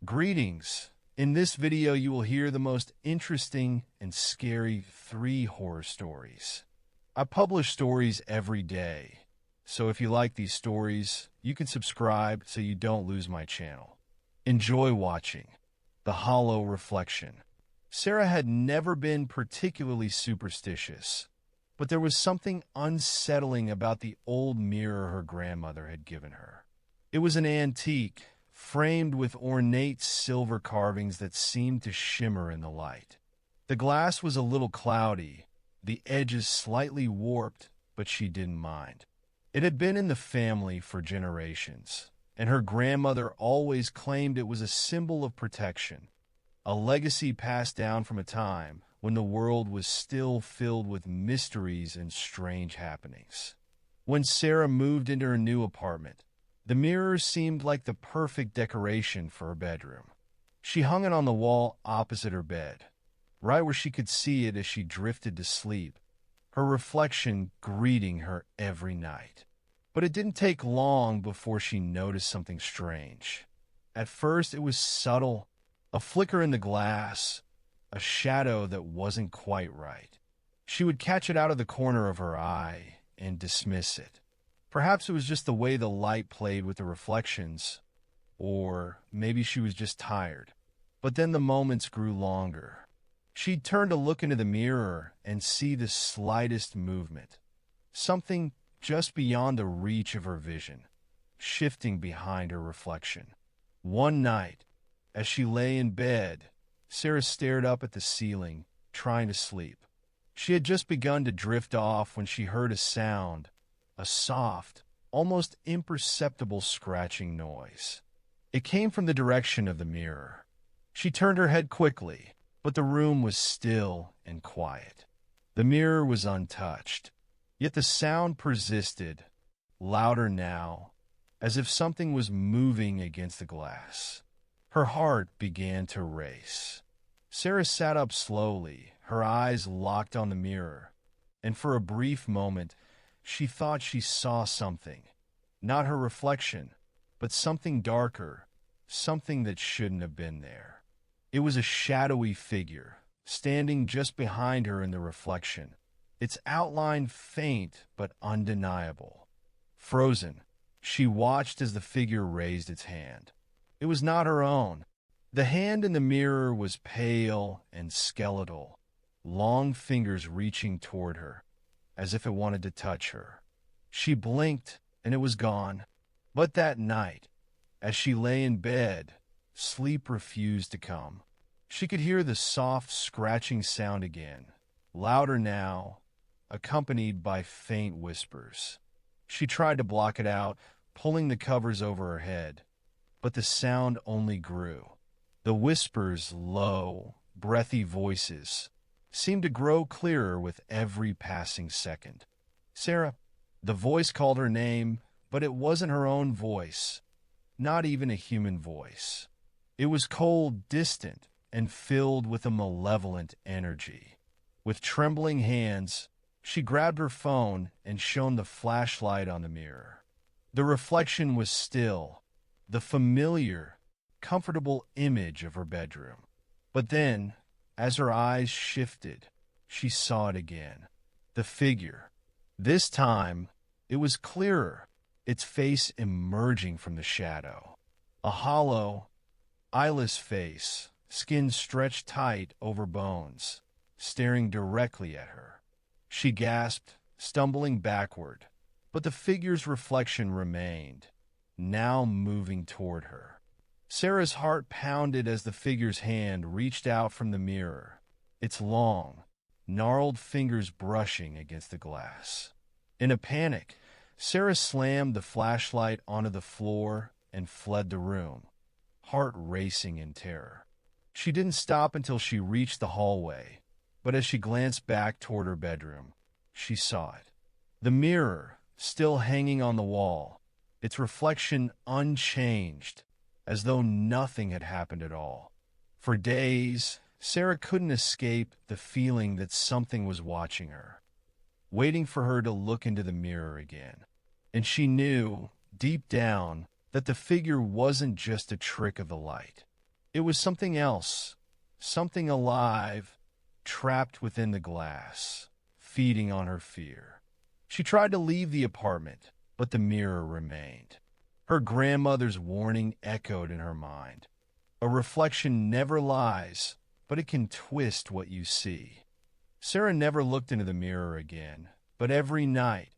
Greetings. In this video, you will hear the most interesting and scary 3 horror stories. I publish stories every day, so if you like these stories, you can subscribe so you don't lose my channel. Enjoy watching. The Hollow Reflection. Sarah had never been particularly superstitious, but there was something unsettling about the old mirror her grandmother had given her. It was an antique, framed with ornate silver carvings that seemed to shimmer in the light. The glass was a little cloudy, the edges slightly warped, but she didn't mind. It had been in the family for generations, and her grandmother always claimed it was a symbol of protection, a legacy passed down from a time when the world was still filled with mysteries and strange happenings. When Sarah moved into her new apartment, the mirror seemed like the perfect decoration for her bedroom. She hung it on the wall opposite her bed, right where she could see it as she drifted to sleep, her reflection greeting her every night. But it didn't take long before she noticed something strange. At first, it was subtle, a flicker in the glass, a shadow that wasn't quite right. She would catch it out of the corner of her eye and dismiss it. Perhaps it was just the way the light played with the reflections, or maybe she was just tired. But then the moments grew longer. She'd turn to look into the mirror and see the slightest movement, something just beyond the reach of her vision, shifting behind her reflection. One night, as she lay in bed, Sarah stared up at the ceiling, trying to sleep. She had just begun to drift off when she heard a sound, a soft, almost imperceptible scratching noise. It came from the direction of the mirror. She turned her head quickly, but the room was still and quiet. The mirror was untouched, yet the sound persisted, louder now, as if something was moving against the glass. Her heart began to race. Sarah sat up slowly, her eyes locked on the mirror, and for a brief moment, she thought she saw something. Not her reflection, but something darker, something that shouldn't have been there. It was a shadowy figure, standing just behind her in the reflection, its outline faint but undeniable. Frozen, she watched as the figure raised its hand. It was not her own. The hand in the mirror was pale and skeletal, long fingers reaching toward her, as if it wanted to touch her. She blinked, and it was gone. But that night, as she lay in bed, sleep refused to come. She could hear the soft, scratching sound again, louder now, accompanied by faint whispers. She tried to block it out, pulling the covers over her head, but the sound only grew. The whispers, low, breathy voices, seemed to grow clearer with every passing second. Sarah, the voice called her name, but it wasn't her own voice, not even a human voice. It was cold, distant, and filled with a malevolent energy. With trembling hands, she grabbed her phone and shone the flashlight on the mirror. The reflection was still, the familiar, comfortable image of her bedroom. But then, as her eyes shifted, she saw it again. The figure. This time, it was clearer, its face emerging from the shadow. A hollow, eyeless face, skin stretched tight over bones, staring directly at her. She gasped, stumbling backward, but the figure's reflection remained, now moving toward her. Sarah's heart pounded as the figure's hand reached out from the mirror, its long, gnarled fingers brushing against the glass. In a panic, Sarah slammed the flashlight onto the floor and fled the room, heart racing in terror. She didn't stop until she reached the hallway, but as she glanced back toward her bedroom, she saw it. The mirror, still hanging on the wall, its reflection unchanged, as though nothing had happened at all. For days, Sarah couldn't escape the feeling that something was watching her, waiting for her to look into the mirror again. And she knew, deep down, that the figure wasn't just a trick of the light. It was something else, something alive, trapped within the glass, feeding on her fear. She tried to leave the apartment, but the mirror remained. Her grandmother's warning echoed in her mind. A reflection never lies, but it can twist what you see. Sarah never looked into the mirror again, but every night,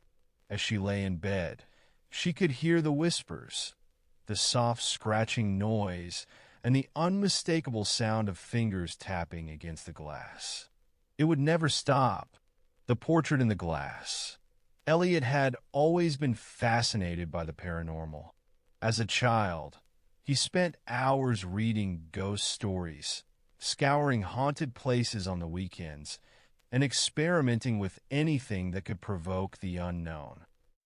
as she lay in bed, she could hear the whispers, the soft scratching noise, and the unmistakable sound of fingers tapping against the glass. It would never stop. The portrait in the glass. Elliot had always been fascinated by the paranormal. As a child, he spent hours reading ghost stories, scouring haunted places on the weekends, and experimenting with anything that could provoke the unknown.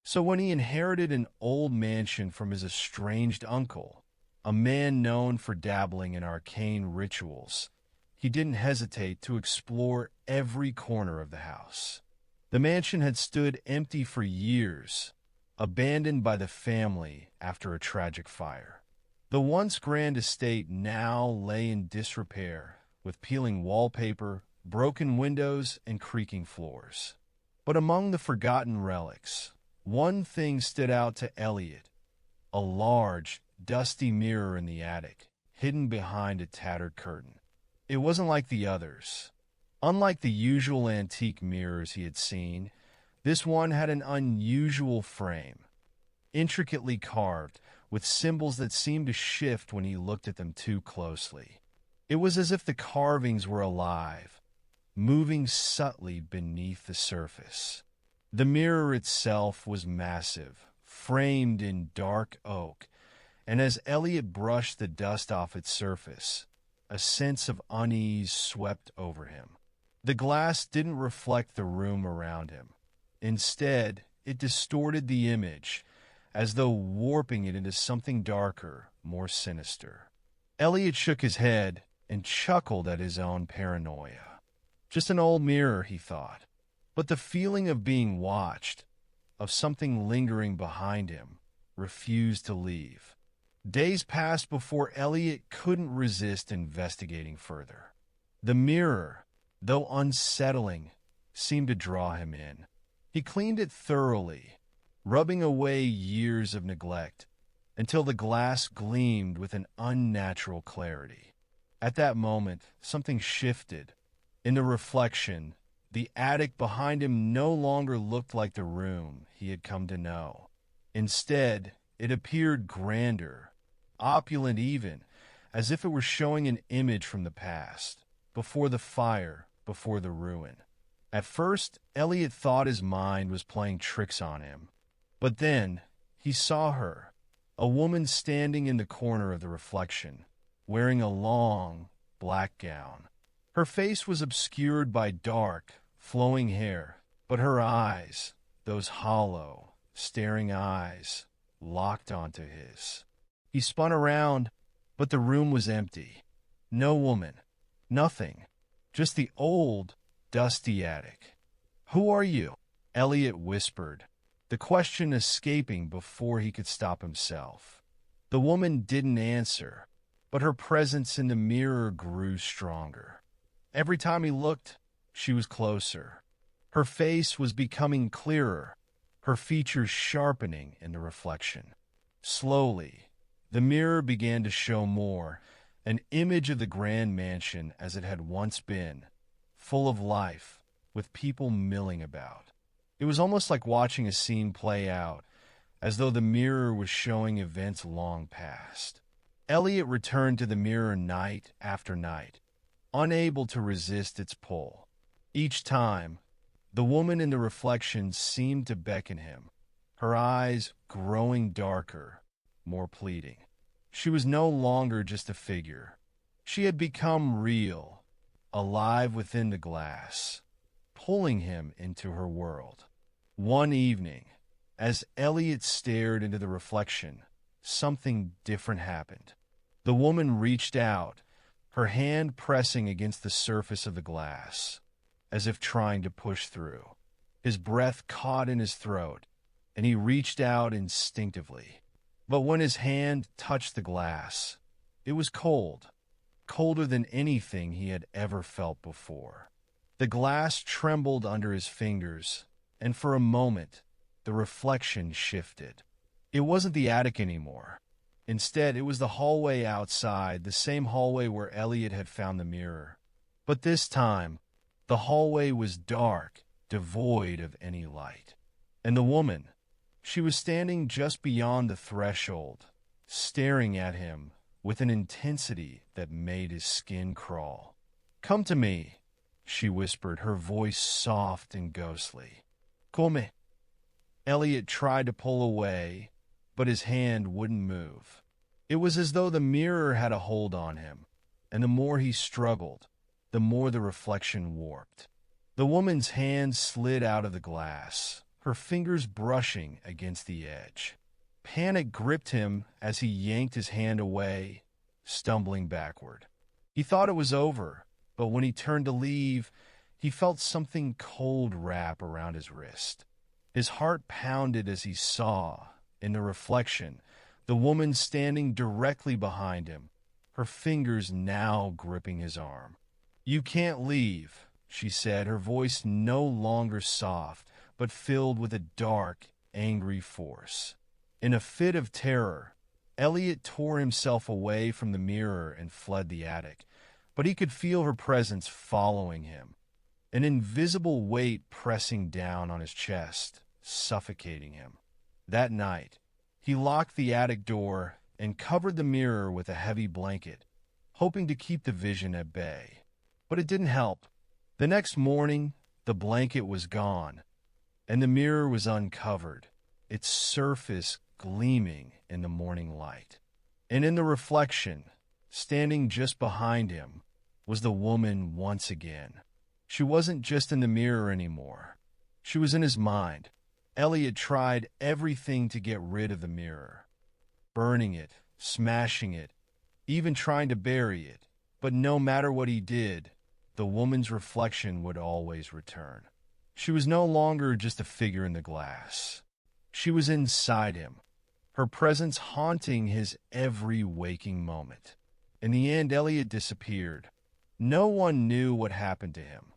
So when he inherited an old mansion from his estranged uncle, a man known for dabbling in arcane rituals, he didn't hesitate to explore every corner of the house. The mansion had stood empty for years, abandoned by the family after a tragic fire. The once grand estate now lay in disrepair, with peeling wallpaper, broken windows, and creaking floors. But among the forgotten relics, one thing stood out to Elliot: a large, dusty mirror in the attic, hidden behind a tattered curtain. It wasn't like the others. Unlike the usual antique mirrors he had seen, this one had an unusual frame, intricately carved, with symbols that seemed to shift when he looked at them too closely. It was as if the carvings were alive, moving subtly beneath the surface. The mirror itself was massive, framed in dark oak, and as Elliot brushed the dust off its surface, a sense of unease swept over him. The glass didn't reflect the room around him. Instead, it distorted the image, as though warping it into something darker, more sinister. Elliot shook his head and chuckled at his own paranoia. Just an old mirror, he thought. But the feeling of being watched, of something lingering behind him, refused to leave. Days passed before Elliot couldn't resist investigating further. The mirror, though unsettling, seemed to draw him in. He cleaned it thoroughly, rubbing away years of neglect, until the glass gleamed with an unnatural clarity. At that moment, something shifted. In the reflection, the attic behind him no longer looked like the room he had come to know. Instead, it appeared grander, opulent even, as if it were showing an image from the past, before the fire, before the ruin. At first, Elliot thought his mind was playing tricks on him. But then, he saw her, a woman standing in the corner of the reflection, wearing a long, black gown. Her face was obscured by dark, flowing hair, but her eyes, those hollow, staring eyes, locked onto his. He spun around, but the room was empty. No woman, nothing, just the old, dusty attic. "Who are you?" Elliot whispered, the question escaping before he could stop himself. The woman didn't answer, but her presence in the mirror grew stronger. Every time he looked, she was closer. Her face was becoming clearer, her features sharpening in the reflection. Slowly, the mirror began to show more, an image of the grand mansion as it had once been, full of life, with people milling about. It was almost like watching a scene play out, as though the mirror was showing events long past. Elliot returned to the mirror night after night, unable to resist its pull. Each time, the woman in the reflection seemed to beckon him, her eyes growing darker, more pleading. She was no longer just a figure. She had become real, alive within the glass, pulling him into her world. One evening, as Elliot stared into the reflection, something different happened. The woman reached out, her hand pressing against the surface of the glass, as if trying to push through. His breath caught in his throat, and he reached out instinctively. But when his hand touched the glass, it was cold, colder than anything he had ever felt before. The glass trembled under his fingers, and for a moment, the reflection shifted. It wasn't the attic anymore. Instead, it was the hallway outside, the same hallway where Elliot had found the mirror. But this time, the hallway was dark, devoid of any light. And the woman, she was standing just beyond the threshold, staring at him with an intensity that made his skin crawl. "Come to me," she whispered, her voice soft and ghostly. "Come." Elliot tried to pull away, but his hand wouldn't move. It was as though the mirror had a hold on him, and the more he struggled, the more the reflection warped. The woman's hand slid out of the glass, her fingers brushing against the edge. Panic gripped him as he yanked his hand away, stumbling backward. He thought it was over, but when he turned to leave, he felt something cold wrap around his wrist. His heart pounded as he saw, in the reflection, the woman standing directly behind him, her fingers now gripping his arm. "You can't leave," she said, her voice no longer soft, but filled with a dark, angry force. In a fit of terror, Elliot tore himself away from the mirror and fled the attic, but he could feel her presence following him, an invisible weight pressing down on his chest, suffocating him. That night, he locked the attic door and covered the mirror with a heavy blanket, hoping to keep the vision at bay. But it didn't help. The next morning, the blanket was gone, and the mirror was uncovered, its surface gleaming in the morning light. And in the reflection, standing just behind him, was the woman once again. She wasn't just in the mirror anymore. She was in his mind. Elliot tried everything to get rid of the mirror, burning it, smashing it, even trying to bury it. But no matter what he did, the woman's reflection would always return. She was no longer just a figure in the glass. She was inside him, her presence haunting his every waking moment. In the end, Elliot disappeared. No one knew what happened to him,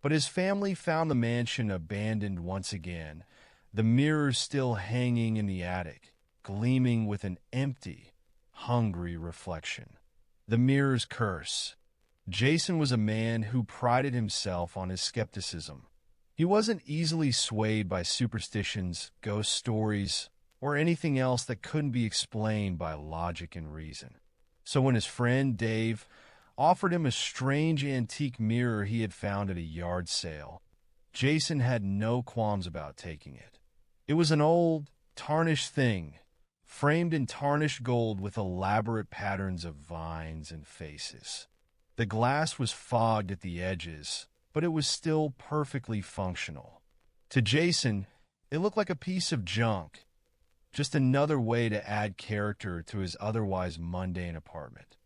but his family found the mansion abandoned once again, the mirror still hanging in the attic, gleaming with an empty, hungry reflection. The mirror's curse. Jason was a man who prided himself on his skepticism. He wasn't easily swayed by superstitions, ghost stories, or anything else that couldn't be explained by logic and reason. So when his friend Dave offered him a strange antique mirror he had found at a yard sale, Jason had no qualms about taking it. It was an old, tarnished thing, framed in tarnished gold with elaborate patterns of vines and faces. The glass was fogged at the edges, but it was still perfectly functional. To Jason, it looked like a piece of junk, just another way to add character to his otherwise mundane apartment.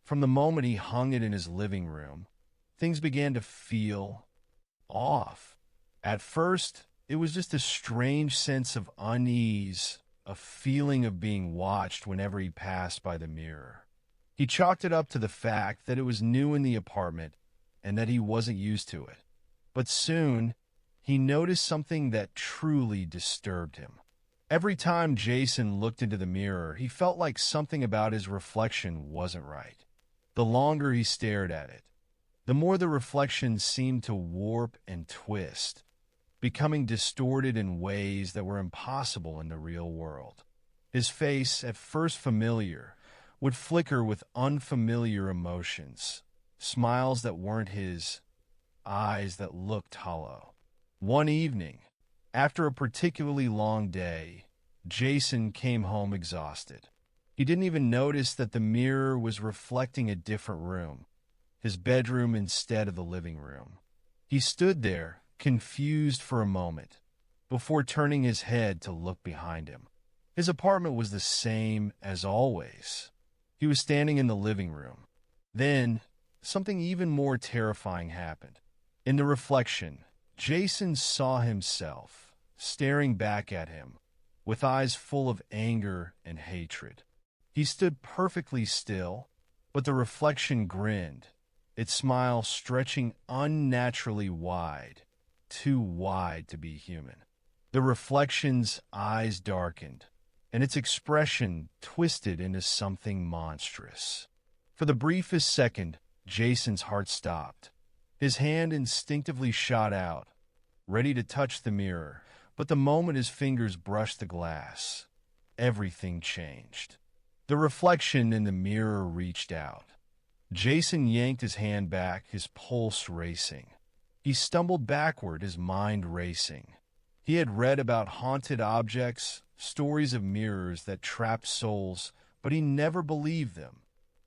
From the moment he hung it in his living room, things began to feel off. At first, it was just a strange sense of unease, a feeling of being watched whenever he passed by the mirror. He chalked it up to the fact that it was new in the apartment and that he wasn't used to it. But soon, he noticed something that truly disturbed him. Every time Jason looked into the mirror, he felt like something about his reflection wasn't right. The longer he stared at it, the more the reflection seemed to warp and twist, becoming distorted in ways that were impossible in the real world. His face, at first familiar, would flicker with unfamiliar emotions, smiles that weren't his, eyes that looked hollow. One evening, after a particularly long day, Jason came home exhausted. He didn't even notice that the mirror was reflecting a different room, his bedroom instead of the living room. He stood there, confused for a moment, before turning his head to look behind him. His apartment was the same as always. He was standing in the living room. Then, something even more terrifying happened. In the reflection, Jason saw himself, staring back at him, with eyes full of anger and hatred. He stood perfectly still, But the reflection grinned, its smile stretching unnaturally wide, too wide to be human. The reflection's eyes darkened, and its expression twisted into something monstrous. For the briefest second, Jason's heart stopped. His hand instinctively shot out, ready to touch the mirror, but the moment his fingers brushed the glass, everything changed. The reflection in the mirror reached out. Jason yanked his hand back, his pulse racing. He stumbled backward, his mind racing. He had read about haunted objects, stories of mirrors that trapped souls, but he never believed them.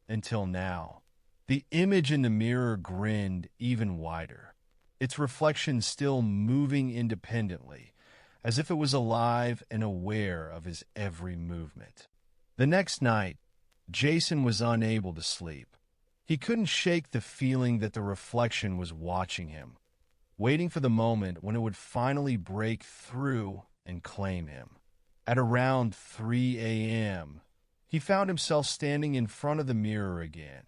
Until now. The image in the mirror grinned even wider, its reflection still moving independently, as if it was alive and aware of his every movement. The next night, Jason was unable to sleep. He couldn't shake the feeling that the reflection was watching him, waiting for the moment when it would finally break through and claim him. At around 3 a.m., he found himself standing in front of the mirror again,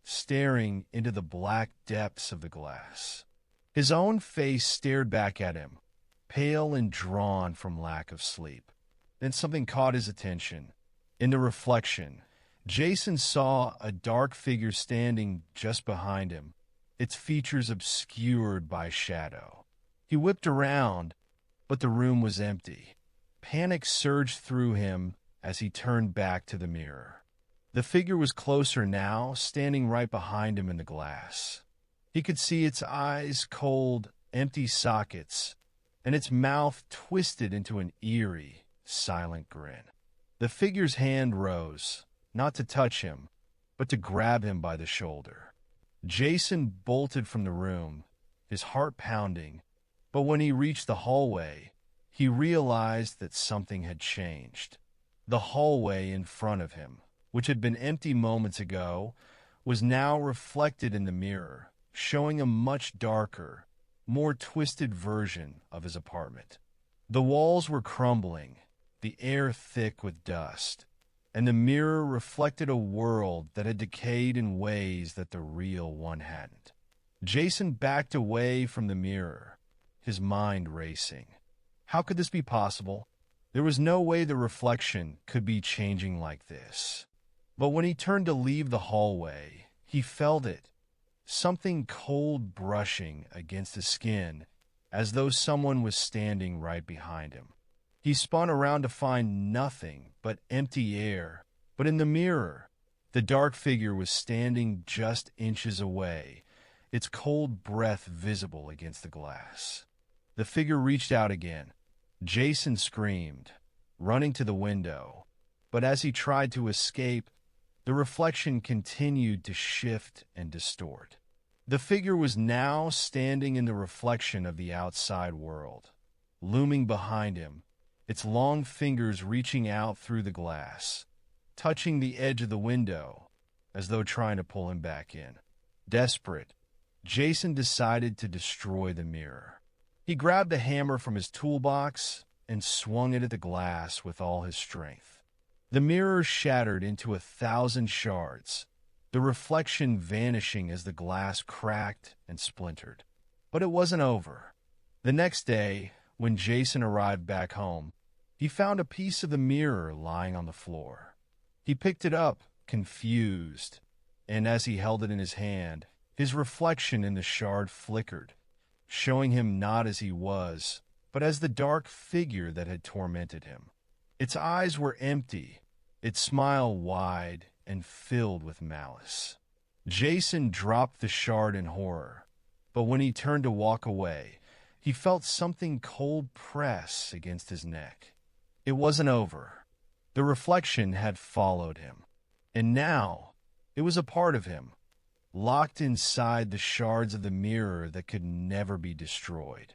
staring into the black depths of the glass. His own face stared back at him, pale and drawn from lack of sleep. Then something caught his attention. In the reflection, Jason saw a dark figure standing just behind him, its features obscured by shadow. He whipped around, but the room was empty. Panic surged through him as he turned back to the mirror. The figure was closer now, standing right behind him in the glass. He could see its eyes, cold, empty sockets, and its mouth twisted into an eerie, silent grin. The figure's hand rose, not to touch him, but to grab him by the shoulder. Jason bolted from the room, his heart pounding, but when he reached the hallway, he realized that something had changed. The hallway in front of him, which had been empty moments ago, was now reflected in the mirror, showing a much darker, more twisted version of his apartment. The walls were crumbling, the air thick with dust, and the mirror reflected a world that had decayed in ways that the real one hadn't. Jason backed away from the mirror, his mind racing. How could this be possible? There was no way the reflection could be changing like this. But when he turned to leave the hallway, he felt it, something cold brushing against his skin, as though someone was standing right behind him. He spun around to find nothing but empty air, but in the mirror, the dark figure was standing just inches away, its cold breath visible against the glass. The figure reached out again. Jason screamed, running to the window, but as he tried to escape, the reflection continued to shift and distort. The figure was now standing in the reflection of the outside world, looming behind him, its long fingers reaching out through the glass, touching the edge of the window, as though trying to pull him back in. Desperate, Jason decided to destroy the mirror. He grabbed a hammer from his toolbox and swung it at the glass with all his strength. The mirror shattered into 1,000 shards, the reflection vanishing as the glass cracked and splintered. But it wasn't over. The next day, when Jason arrived back home, he found a piece of the mirror lying on the floor. He picked it up, confused, and as he held it in his hand, his reflection in the shard flickered, showing him not as he was, but as the dark figure that had tormented him. Its eyes were empty, its smile wide and filled with malice. Jason dropped the shard in horror, but when he turned to walk away, he felt something cold press against his neck. It wasn't over. The reflection had followed him, and now it was a part of him, locked inside the shards of the mirror that could never be destroyed.